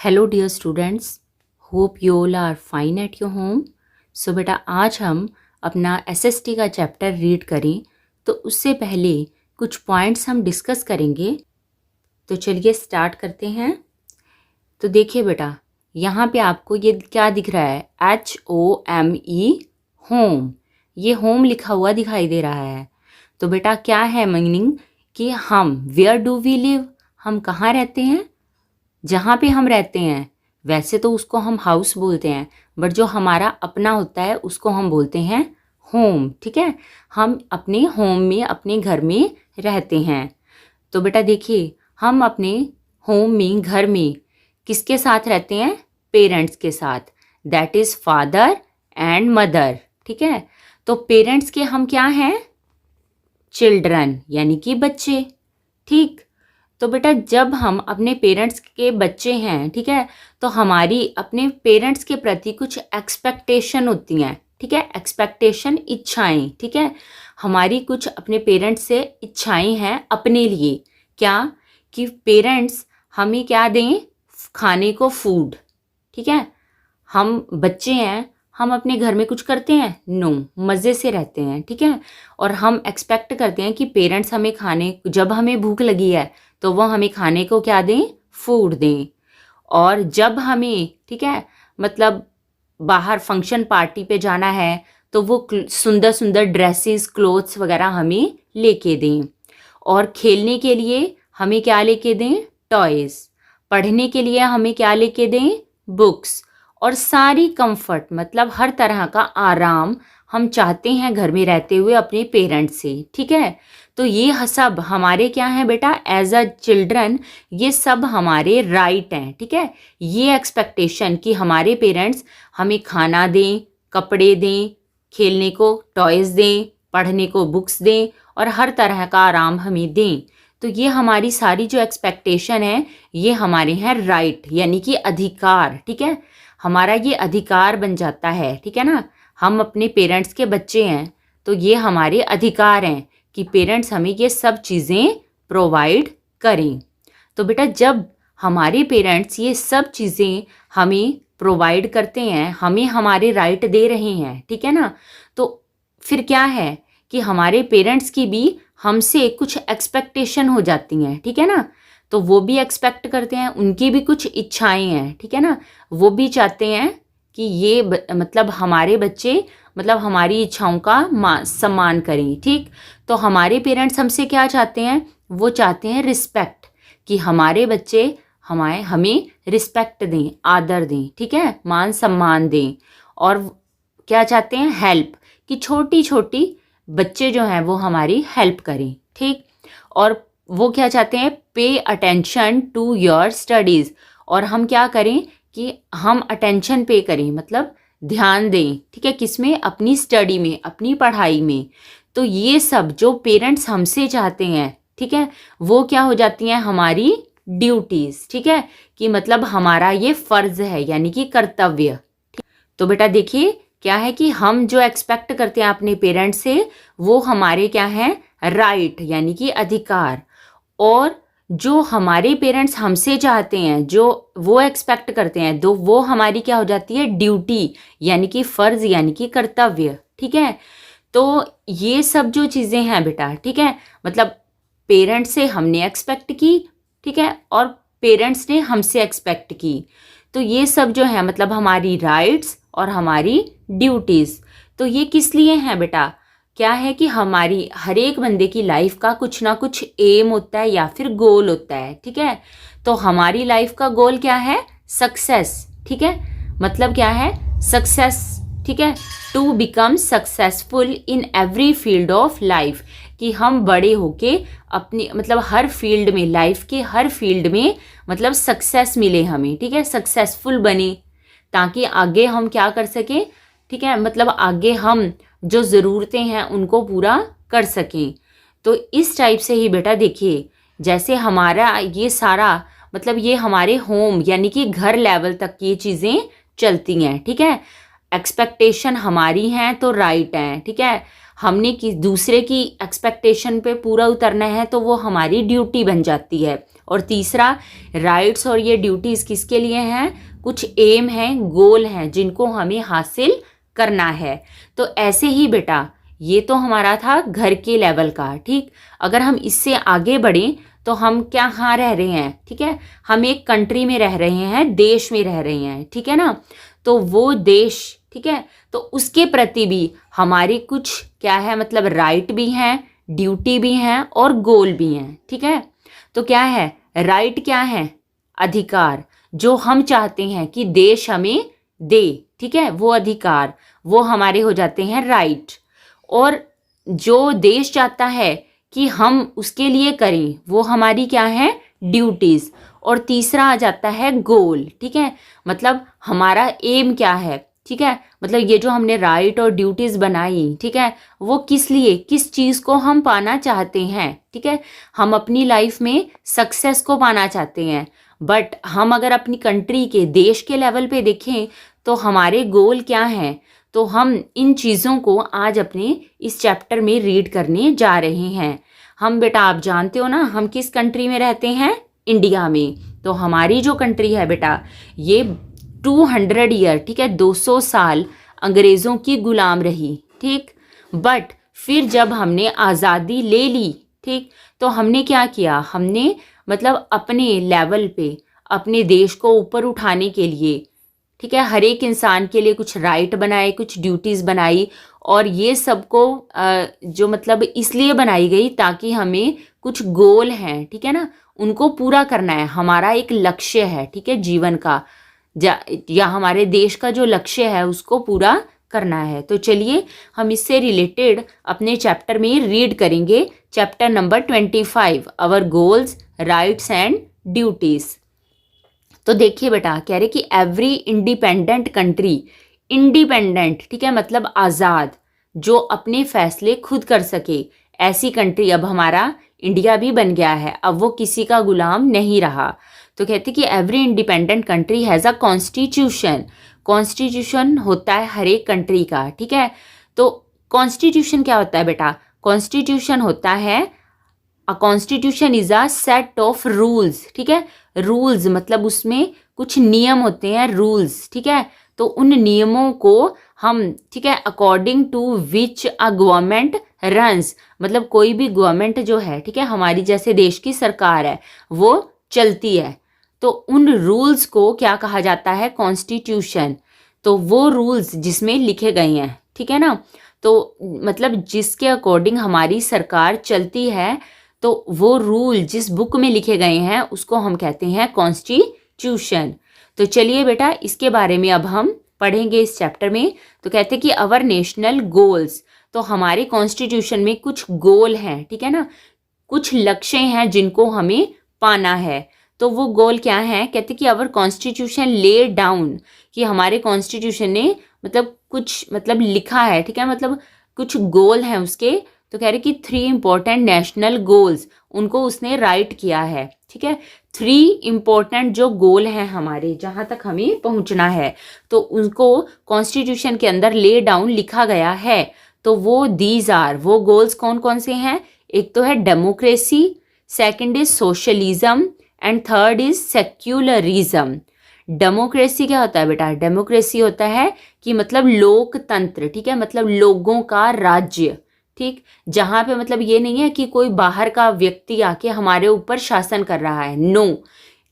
Hello dear students, hope you all are fine at your home. So बेटा, आज हम अपना एसएसटी का चैप्टर रीड करें तो उससे पहले कुछ पॉइंट्स हम डिस्कस करेंगे। तो चलिए स्टार्ट करते हैं। तो देखिए बेटा, यहाँ पे आपको ये क्या दिख रहा है, HOME होम। ये होम लिखा हुआ दिखाई दे रहा है। तो बेटा क्या है मीनिंग कि हम वेयर डू वी लिव, हम कहाँ रहते हैं, जहाँ पे हम रहते हैं। वैसे तो उसको हम हाउस बोलते हैं, बट जो हमारा अपना होता है उसको हम बोलते हैं होम। ठीक है, हम अपने होम में, अपने घर में रहते हैं। तो बेटा देखिए, हम अपने होम में, घर में किसके साथ रहते हैं? पेरेंट्स के साथ, that is father and mother. ठीक है, तो पेरेंट्स के हम क्या हैं? चिल्ड्रन, यानी कि बच्चे। ठीक, तो बेटा जब हम अपने पेरेंट्स के बच्चे हैं, ठीक है, तो हमारी अपने पेरेंट्स के प्रति कुछ एक्सपेक्टेशन होती हैं। ठीक है, एक्सपेक्टेशन, इच्छाएं। ठीक है, हमारी कुछ अपने पेरेंट्स से इच्छाएं हैं अपने लिए। क्या? कि पेरेंट्स हमें क्या दें? खाने को, फूड। ठीक है, हम बच्चे हैं, हम अपने घर में कुछ करते हैं? नो, मज़े से रहते हैं। ठीक है, और हम एक्सपेक्ट करते हैं कि पेरेंट्स हमें खाने, जब हमें भूख लगी है तो वो हमें खाने को क्या दें? फूड दें। और जब हमें, ठीक है, मतलब बाहर फंक्शन पार्टी पे जाना है तो वो सुंदर सुंदर ड्रेसेस, क्लोथ्स वगैरह हमें लेके दें। और खेलने के लिए हमें क्या लेके दें? टॉयज़। पढ़ने के लिए हमें क्या लेके दें? बुक्स। और सारी कंफर्ट, मतलब हर तरह का आराम हम चाहते हैं घर में रहते हुए अपने पेरेंट्स से। ठीक है, तो ये सब हमारे क्या हैं बेटा? एज अ चिल्ड्रन ये सब हमारे राइट हैं। ठीक है, ये एक्सपेक्टेशन कि हमारे पेरेंट्स हमें खाना दें, कपड़े दें, खेलने को टॉयज़ दें, पढ़ने को बुक्स दें और हर तरह का आराम हमें दें। तो ये हमारी सारी जो एक्सपेक्टेशन है ये हमारे हैं राइट, यानी कि अधिकार। ठीक है, हमारा ये अधिकार बन जाता है। ठीक है ना, हम अपने पेरेंट्स के बच्चे हैं तो ये हमारे अधिकार हैं कि पेरेंट्स हमें ये सब चीज़ें प्रोवाइड करें। तो बेटा जब हमारे पेरेंट्स ये सब चीज़ें हमें प्रोवाइड करते हैं, हमें हमारे राइट दे रहे हैं, ठीक है ना, तो फिर क्या है कि हमारे पेरेंट्स की भी हमसे कुछ एक्सपेक्टेशन हो जाती हैं। ठीक है ना, तो वो भी एक्सपेक्ट करते हैं, उनकी भी कुछ इच्छाएं हैं। ठीक है ना, वो भी चाहते हैं कि ये मतलब हमारे बच्चे, मतलब हमारी इच्छाओं का सम्मान करें। ठीक, तो हमारे पेरेंट्स हमसे क्या चाहते हैं? वो चाहते हैं रिस्पेक्ट, कि हमारे बच्चे हमें रिस्पेक्ट दें, आदर दें। ठीक है, मान सम्मान दें। और क्या चाहते हैं? हेल्प, कि छोटी छोटी बच्चे जो हैं वो हमारी हेल्प करें। ठीक, और वो क्या चाहते हैं? Pay attention to your studies. और हम क्या करें कि हम अटेंशन पे करें, मतलब ध्यान दें। ठीक है, किसमें? अपनी स्टडी में, अपनी पढ़ाई में। तो ये सब जो पेरेंट्स हमसे चाहते हैं, ठीक है, वो क्या हो जाती हैं? हमारी ड्यूटीज़। ठीक है, कि मतलब हमारा ये फ़र्ज़ है, यानी कि कर्तव्य। तो बेटा देखिए क्या है कि हम जो एक्सपेक्ट करते हैं अपने पेरेंट्स से वो हमारे क्या हैं? राइट, यानी कि अधिकार। और जो हमारे पेरेंट्स हमसे चाहते हैं, जो वो एक्सपेक्ट करते हैं, तो वो हमारी क्या हो जाती है? ड्यूटी, यानी कि फ़र्ज़, यानी कि कर्तव्य। ठीक है, तो ये सब जो चीज़ें हैं बेटा, ठीक है, मतलब पेरेंट्स से हमने एक्सपेक्ट की, ठीक है, और पेरेंट्स ने हमसे एक्सपेक्ट की। तो ये सब जो है मतलब हमारी राइट्स और हमारी ड्यूटीज़। तो ये किस लिए हैं बेटा? क्या है कि हमारी हर एक बंदे की लाइफ का कुछ ना कुछ एम होता है या फिर गोल होता है। ठीक है, तो हमारी लाइफ का गोल क्या है? सक्सेस। ठीक है, मतलब क्या है? सक्सेस। ठीक है, to become successful in every field of life, कि हम बड़े होके अपनी मतलब हर फील्ड में, लाइफ के हर फील्ड में मतलब सक्सेस मिले हमें। ठीक है, सक्सेसफुल बने ताकि आगे हम क्या कर सकें? ठीक है, मतलब आगे हम जो ज़रूरतें हैं उनको पूरा कर सकें। तो इस टाइप से ही बेटा देखिए, जैसे हमारा ये सारा मतलब ये हमारे होम यानी कि घर लेवल तक ये चीज़ें चलती हैं। ठीक है, एक्सपेक्टेशन हमारी हैं तो राइट हैं। ठीक है, हमने दूसरे की एक्सपेक्टेशन पे पूरा उतरना है तो वो हमारी ड्यूटी बन जाती है। और तीसरा राइट्स और ये ड्यूटीज़ किसके लिए हैं, कुछ एम हैं, गोल हैं जिनको हमें हासिल करना है। तो ऐसे ही बेटा ये तो हमारा था घर के लेवल का, ठीक। अगर हम इससे आगे बढ़ें तो हम क्या कहाँ रह रहे हैं, ठीक है, हम एक कंट्री में रह रहे हैं, देश में रह रहे हैं, ठीक है ना। तो वो देश, ठीक है, तो उसके प्रति भी हमारी कुछ क्या है, मतलब राइट भी हैं, ड्यूटी भी हैं और गोल भी हैं, ठीक है। तो क्या है, राइट क्या है, अधिकार जो हम चाहते हैं कि देश हमें दे, ठीक है, वो अधिकार वो हमारे हो जाते हैं राइट। और जो देश चाहता है कि हम उसके लिए करें वो हमारी क्या है, ड्यूटीज़। और तीसरा आ जाता है गोल, ठीक है, मतलब हमारा एम क्या है, ठीक है, मतलब ये जो हमने राइट और ड्यूटीज़ बनाई, ठीक है, वो किस लिए, किस चीज़ को हम पाना चाहते हैं, ठीक है, हम अपनी लाइफ में सक्सेस को पाना चाहते हैं। बट हम अगर अपनी कंट्री के, देश के लेवल पे देखें तो हमारे गोल क्या हैं, तो हम इन चीज़ों को आज अपने इस चैप्टर में रीड करने जा रहे हैं। हम बेटा आप जानते हो ना हम किस कंट्री में रहते हैं, इंडिया में। तो हमारी जो कंट्री है बेटा ये 200 ईयर, ठीक है, 200 साल अंग्रेज़ों की गुलाम रही, ठीक। बट फिर जब हमने आज़ादी ले ली, ठीक, तो हमने क्या किया, हमने मतलब अपने लेवल पे अपने देश को ऊपर उठाने के लिए, ठीक है, हर एक इंसान के लिए कुछ राइट बनाए, कुछ ड्यूटीज़ बनाई। और ये सबको जो मतलब इसलिए बनाई गई ताकि हमें कुछ गोल हैं, ठीक है ना, उनको पूरा करना है, हमारा एक लक्ष्य है, ठीक है, जीवन का या हमारे देश का जो लक्ष्य है उसको पूरा करना है। तो चलिए हम इससे रिलेटेड अपने चैप्टर में रीड करेंगे, chapter number 25, our goals, rights and duties. तो देखिए बेटा कह रहे कि एवरी इंडिपेंडेंट कंट्री, इंडिपेंडेंट, ठीक है, मतलब आज़ाद, जो अपने फैसले खुद कर सके, ऐसी कंट्री अब हमारा इंडिया भी बन गया है, अब वो किसी का गुलाम नहीं रहा। तो कहते कि every independent country has a constitution, constitution होता है हर एक कंट्री का, ठीक है। तो कॉन्स्टिट्यूशन क्या होता है बेटा, कॉन्स्टिट्यूशन होता है, a constitution is a set of rules, ठीक है, रूल्स मतलब उसमें कुछ नियम होते हैं, रूल्स, ठीक है। तो उन नियमों को हम, ठीक है, according to which a government runs, मतलब कोई भी गवर्नमेंट जो है, ठीक है, हमारी जैसे देश की सरकार है वो चलती है, तो उन रूल्स को क्या कहा जाता है, कॉन्स्टिट्यूशन। तो वो रूल्स जिसमें लिखे गए हैं, ठीक है ना, तो मतलब जिसके अकॉर्डिंग हमारी सरकार चलती है, तो वो रूल जिस बुक में लिखे गए हैं उसको हम कहते हैं कॉन्स्टिट्यूशन। तो चलिए बेटा इसके बारे में अब हम पढ़ेंगे इस चैप्टर में। तो कहते हैं कि अवर नेशनल गोल्स, तो हमारे कॉन्स्टिट्यूशन में कुछ गोल हैं, ठीक है ना, कुछ लक्ष्य हैं जिनको हमें पाना है। तो वो गोल क्या है, कहते कि अवर कॉन्स्टिट्यूशन ले डाउन, कि हमारे कॉन्स्टिट्यूशन ने मतलब कुछ मतलब लिखा है, ठीक है, मतलब कुछ गोल हैं उसके। तो कह रहे कि 3 इंपॉर्टेंट नेशनल गोल्स, उनको उसने राइट किया है, ठीक है, 3 इंपॉर्टेंट जो गोल हैं हमारे, जहाँ तक हमें पहुँचना है, तो उनको कॉन्स्टिट्यूशन के अंदर ले डाउन लिखा गया है। तो वो दीज आर, वो गोल्स कौन कौन से हैं, एक तो है democracy, second is socialism and third is secularism. Democracy क्या होता है बेटा, डेमोक्रेसी होता है कि मतलब लोकतंत्र, ठीक है, मतलब लोगों का राज्य, ठीक, जहाँ पे मतलब ये नहीं है कि कोई बाहर का व्यक्ति आके हमारे ऊपर शासन कर रहा है, नो।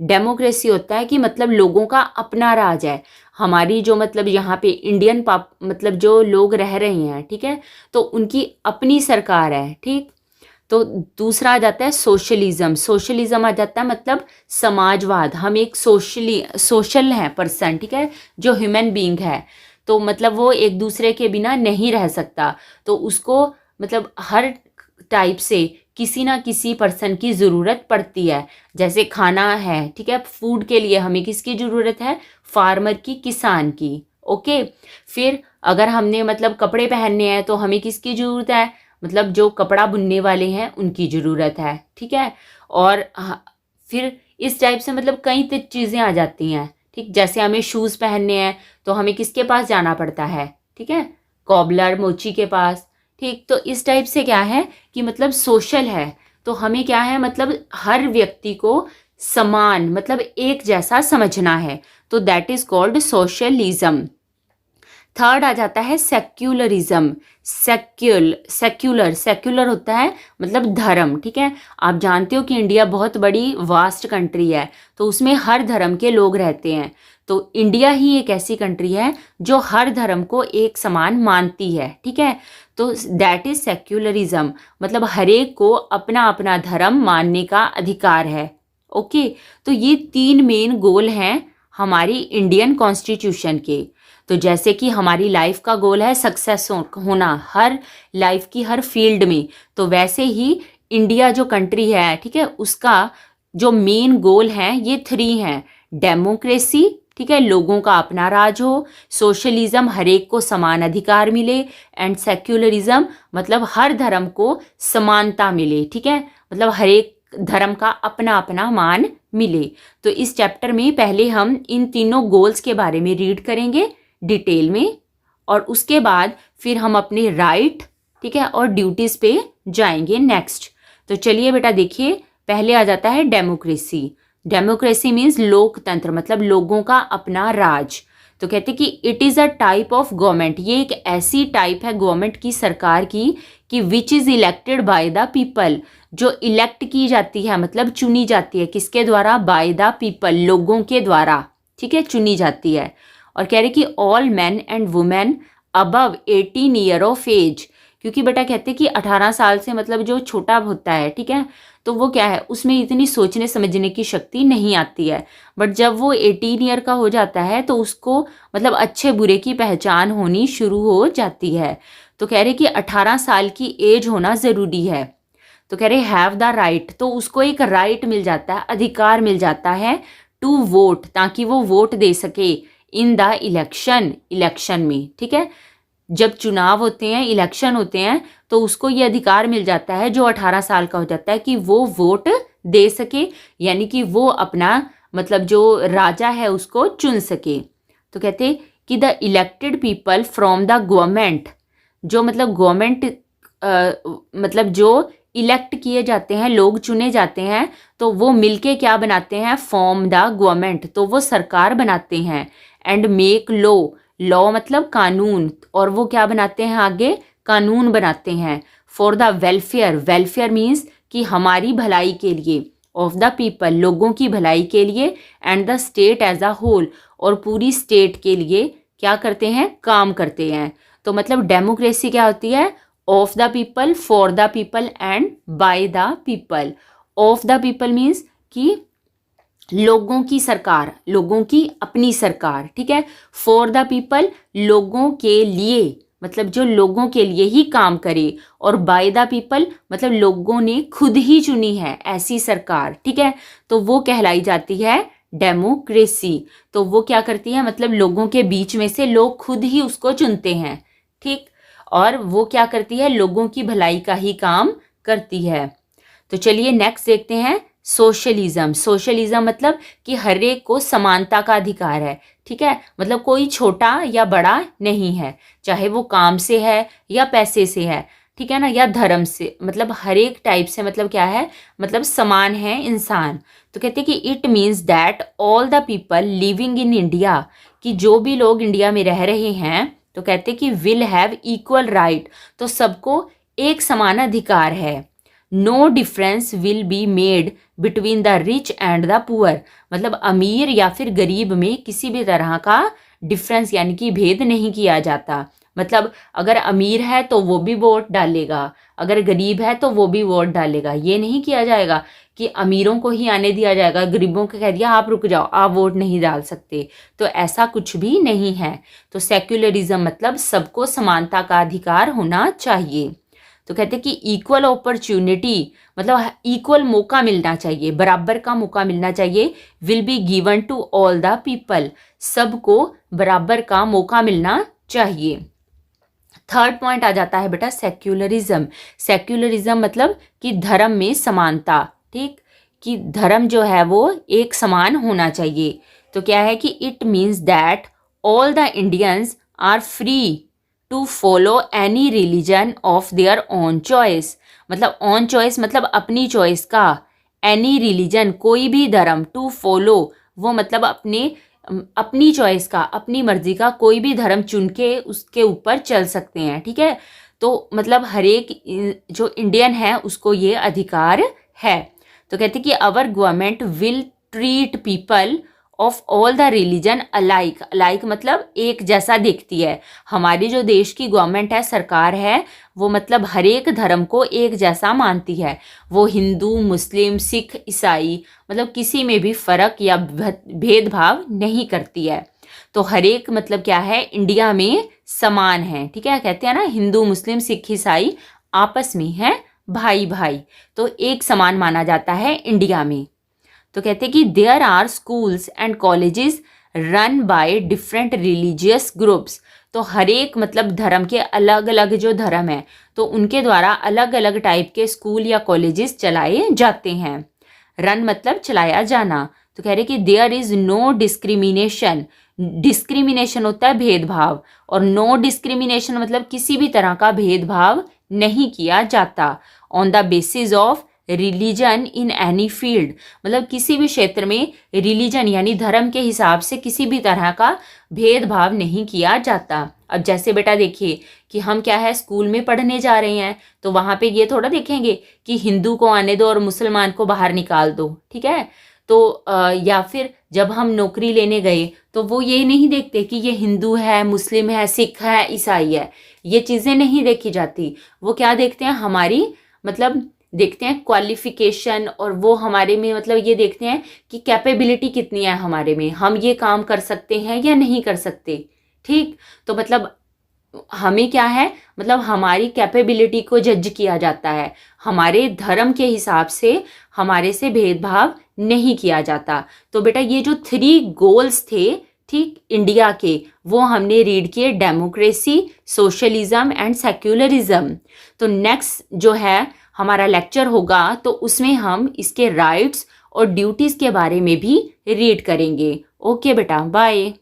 डेमोक्रेसी होता है कि मतलब लोगों का अपना राज है, हमारी जो मतलब यहाँ पे इंडियन मतलब जो लोग रह रहे हैं, ठीक है, तो उनकी अपनी सरकार है, ठीक। तो दूसरा आ जाता है सोशलिज्म, सोशलिज्म आ जाता है मतलब समाजवाद, हम एक सोशल है पर्सन, ठीक है, जो ह्यूमन बीइंग है, तो मतलब वो एक दूसरे के बिना नहीं रह सकता, तो उसको मतलब हर टाइप से किसी ना किसी पर्सन की ज़रूरत पड़ती है। जैसे खाना है, ठीक है, फूड के लिए हमें किसकी ज़रूरत है, फार्मर की, किसान की, ओके। फिर अगर हमने मतलब कपड़े पहनने हैं तो हमें किसकी ज़रूरत है, मतलब जो कपड़ा बुनने वाले हैं उनकी ज़रूरत है, ठीक है। और फिर इस टाइप से मतलब कई चीज़ें आ जाती हैं, ठीक, जैसे हमें शूज़ पहनने हैं तो हमें किसके पास जाना पड़ता है, ठीक है, कॉबलर, मोची के पास, ठीक। तो इस टाइप से क्या है कि मतलब सोशल है, तो हमें क्या है मतलब हर व्यक्ति को समान मतलब एक जैसा समझना है, तो that is called socialism. Third आ जाता है सेक्युलरिज्म। सेक्युलर होता है मतलब धर्म, ठीक है। आप जानते हो कि इंडिया बहुत बड़ी वास्ट कंट्री है, तो उसमें हर धर्म के लोग रहते हैं। तो इंडिया ही एक ऐसी कंट्री है जो हर धर्म को एक समान मानती है, ठीक है। तो दैट इज सेक्युलरिज्म, मतलब हर एक को अपना अपना धर्म मानने का अधिकार है। ओके, तो ये 3 मेन गोल हैं हमारी इंडियन कॉन्स्टिट्यूशन के। तो जैसे कि हमारी लाइफ का गोल है सक्सेस होना हर लाइफ की हर फील्ड में, तो वैसे ही इंडिया जो कंट्री है, ठीक है, उसका जो मेन गोल है ये 3 हैं। डेमोक्रेसी, ठीक है, लोगों का अपना राज हो। सोशलिज्म, हर एक को समान अधिकार मिले। एंड सेक्युलरिज्म मतलब हर धर्म को समानता मिले, ठीक है, मतलब हर एक धर्म का अपना अपना मान मिले। तो इस चैप्टर में पहले हम इन तीनों गोल्स के बारे में रीड करेंगे डिटेल में, और उसके बाद फिर हम अपने राइट, ठीक है, और ड्यूटीज पे जाएंगे नेक्स्ट। तो चलिए बेटा देखिए, पहले आ जाता है डेमोक्रेसी। डेमोक्रेसी मीन्स लोकतंत्र, मतलब लोगों का अपना राज। तो कहते हैं कि it is a type of government, ये एक ऐसी टाइप है गवर्नमेंट की, सरकार की, कि which is elected by the people, जो इलेक्ट की जाती है मतलब चुनी जाती है, किसके द्वारा? बाय द पीपल, लोगों के द्वारा, ठीक है, चुनी जाती है। और कह रहे कि all man and women above 18 year of age, क्योंकि बेटा कहते हैं कि 18 साल से मतलब जो छोटा होता है, ठीक है, तो वो क्या है, उसमें इतनी सोचने समझने की शक्ति नहीं आती है। बट जब वो 18 ईयर का हो जाता है तो उसको मतलब अच्छे बुरे की पहचान होनी शुरू हो जाती है। तो कह रहे कि 18 साल की एज होना ज़रूरी है। तो कह रहे हैव द राइट, तो उसको एक राइट मिल जाता है, अधिकार मिल जाता है, टू वोट, ताकि वो वोट दे सके इन द इलेक्शन में, ठीक है। जब चुनाव होते हैं, इलेक्शन होते हैं, तो उसको ये अधिकार मिल जाता है जो 18 साल का हो जाता है कि वो वोट दे सके, यानी कि वो अपना मतलब जो राजा है उसको चुन सके। तो कहते कि the elected people from the government, जो मतलब गवर्नमेंट मतलब जो इलेक्ट किए जाते हैं, लोग चुने जाते हैं, तो वो मिलके क्या बनाते हैं? फॉर्म द गवर्नमेंट, तो वो सरकार बनाते हैं। एंड मेक लॉ मतलब कानून, और वो क्या बनाते हैं? आगे कानून बनाते हैं। फॉर द वेलफेयर मीन्स कि हमारी भलाई के लिए, ऑफ द पीपल, लोगों की भलाई के लिए, and the state as a whole, और पूरी स्टेट के लिए क्या करते हैं? काम करते हैं। तो मतलब डेमोक्रेसी क्या होती है? Of the people, for the people and by the people. Of the people means कि लोगों की सरकार, लोगों की अपनी सरकार, ठीक है। फॉर द पीपल, लोगों के लिए, मतलब जो लोगों के लिए ही काम करे। और बाय द पीपल मतलब लोगों ने खुद ही चुनी है ऐसी सरकार, ठीक है, तो वो कहलाई जाती है डेमोक्रेसी। तो वो क्या करती है? मतलब लोगों के बीच में से लोग खुद ही उसको चुनते हैं, ठीक, और वो क्या करती है? लोगों की भलाई का ही काम करती है। तो चलिए नेक्स्ट देखते हैं सोशलिज्म मतलब कि हर एक को समानता का अधिकार है, ठीक है, मतलब कोई छोटा या बड़ा नहीं है, चाहे वो काम से है या पैसे से है, ठीक है ना, या धर्म से, मतलब हर एक टाइप से, मतलब क्या है? मतलब समान है इंसान। तो कहते हैं कि it means that all the people living in India, कि जो भी लोग इंडिया में रह रहे हैं, तो कहते हैं कि विल हैव इक्वल राइट, तो सबको एक समान अधिकार है। No difference will be made between the rich and the poor, मतलब अमीर या फिर गरीब में किसी भी तरह का डिफरेंस यानी कि भेद नहीं किया जाता। मतलब अगर अमीर है तो वो भी वोट डालेगा, अगर गरीब है तो वो भी वोट डालेगा। ये नहीं किया जाएगा कि अमीरों को ही आने दिया जाएगा, गरीबों को कह दिया आप रुक जाओ, आप वोट नहीं डाल सकते, तो ऐसा कुछ भी नहीं है। तो सेक्युलरिज्म मतलब सबको समानता का अधिकार होना चाहिए। तो कहते हैं कि इक्वल अपॉर्चुनिटी मतलब इक्वल मौका मिलना चाहिए, बराबर का मौका मिलना चाहिए। Will be given to all the people, सबको बराबर का मौका मिलना चाहिए। थर्ड पॉइंट आ जाता है बेटा सेक्युलरिज्म मतलब कि धर्म में समानता, ठीक, कि धर्म जो है वो एक समान होना चाहिए। तो क्या है कि it means that all the Indians are free to follow any religion of their own choice, मतलब ऑन चॉइस मतलब अपनी चॉइस का, एनी रिलीजन, कोई भी धर्म, टू फॉलो, वो मतलब अपनी चॉइस का, अपनी मर्जी का कोई भी धर्म चुन के उसके ऊपर चल सकते हैं, ठीक है। तो मतलब हर एक जो इंडियन है उसको ये अधिकार है। तो कहते कि अवर government will treat people of all the religion alike, alike मतलब एक जैसा देखती है। हमारी जो देश की गवर्नमेंट है, सरकार है, वो मतलब हर एक धर्म को एक जैसा मानती है। वो हिंदू, मुस्लिम, सिख, ईसाई मतलब किसी में भी फर्क या भेदभाव नहीं करती है। तो हर एक मतलब क्या है, इंडिया में समान है, ठीक है। कहते हैं ना हिंदू, मुस्लिम, सिख, ईसाई आपस में है भाई भाई, तो एक समान माना जाता है इंडिया में। तो कहते कि there are schools and colleges run by different religious groups. तो हर एक मतलब धर्म के अलग अलग जो धर्म है तो उनके द्वारा अलग अलग टाइप के स्कूल या कॉलेजेस चलाए जाते हैं। रन मतलब चलाया जाना। तो कह रहे कि there is no discrimination, discrimination होता है भेदभाव, और नो डिस्क्रिमिनेशन मतलब किसी भी तरह का भेदभाव नहीं किया जाता। On the basis of religion in any field, मतलब किसी भी क्षेत्र में रिलीजन यानी धर्म के हिसाब से किसी भी तरह का भेदभाव नहीं किया जाता। अब जैसे बेटा देखिए कि हम क्या है स्कूल में पढ़ने जा रहे हैं, तो वहाँ पे ये थोड़ा देखेंगे कि हिंदू को आने दो और मुसलमान को बाहर निकाल दो, ठीक है। तो या फिर जब हम नौकरी लेने गए तो वो ये नहीं देखते कि ये हिंदू है, मुस्लिम है, सिख है, ईसाई है, ये चीज़ें नहीं देखी जाती। वो क्या देखते हैं, हमारी मतलब देखते हैं क्वालिफिकेशन, और वो हमारे में मतलब ये देखते हैं कि कैपेबिलिटी कितनी है हमारे में, हम ये काम कर सकते हैं या नहीं कर सकते, ठीक। तो मतलब हमें क्या है, मतलब हमारी कैपेबिलिटी को जज किया जाता है, हमारे धर्म के हिसाब से हमारे से भेदभाव नहीं किया जाता। तो बेटा ये जो 3 गोल्स थे, ठीक, इंडिया के, वो हमने रीड किए, डेमोक्रेसी, सोशलिज्म एंड सेक्युलरिज्म। तो नेक्स्ट जो है हमारा लेक्चर होगा तो उसमें हम इसके राइट्स और ड्यूटीज़ के बारे में भी रीड करेंगे। ओके बेटा, बाय।